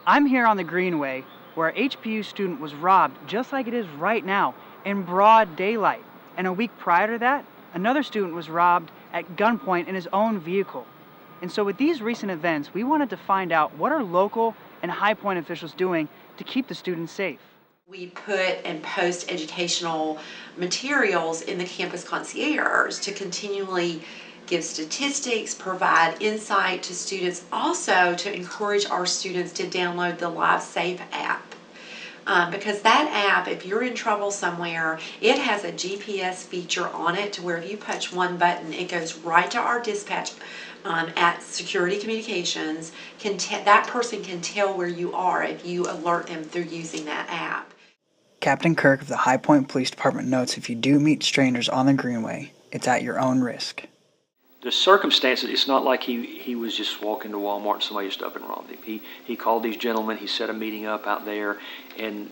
I'm here on the Greenway where a HPU student was robbed just like it is right now in broad daylight. And a week prior to that, another student was robbed at gunpoint in his own vehicle. And so with these recent events, we wanted to find out what are local and High Point officials doing to keep the students safe. We put and post educational materials in the campus concierge to continually give statistics, provide insight to students, also to encourage our students to download the Live Safe app. Because that app, if you're in trouble somewhere, it has a GPS feature on it to where if you push one button, it goes right to our dispatch at Security Communications. That person can tell where you are if you alert them through using that app. Captain Kirk of the High Point Police Department notes if you do meet strangers on the Greenway, it's at your own risk. The circumstances, it's not like he was just walking to Walmart and somebody just up and robbed him. He called these gentlemen, he set a meeting up out there, and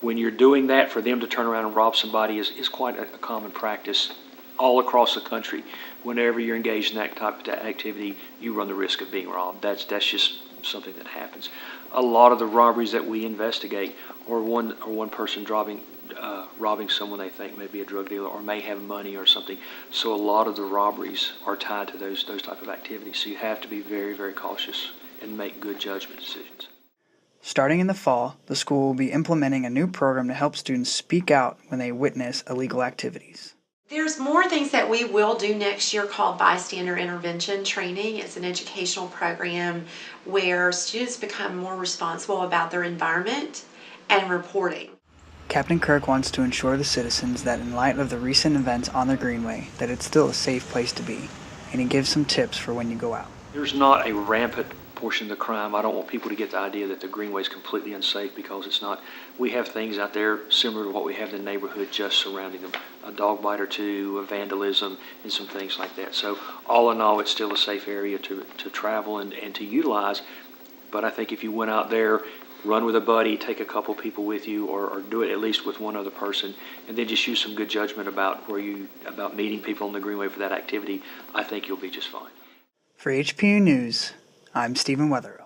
when you're doing that, for them to turn around and rob somebody is quite a common practice all across the country. Whenever you're engaged in that type of activity, you run the risk of being robbed. That's just something that happens. A lot of the robberies that we investigate are one person robbing someone they think may be a drug dealer or may have money or something. So a lot of the robberies are tied to those type of activities. So you have to be very, very cautious and make good judgment decisions. Starting in the fall, the school will be implementing a new program to help students speak out when they witness illegal activities. There's more things that we will do next year called bystander intervention training. It's an educational program where students become more responsible about their environment and reporting. Captain Kirk wants to ensure the citizens that in light of the recent events on the Greenway, that it's still a safe place to be, and he gives some tips for when you go out. There's not a rampant portion of the crime. I don't want people to get the idea that the Greenway is completely unsafe, because it's not. We have things out there similar to what we have in the neighborhood just surrounding them. A dog bite or two, a vandalism, and some things like that. So all in all, it's still a safe area to travel and to utilize. But I think if you went out there, run with a buddy, take a couple people with you, or do it at least with one other person, and then just use some good judgment about meeting people on the Greenway for that activity, I think you'll be just fine. For HPU News, I'm Stephen Weatherill.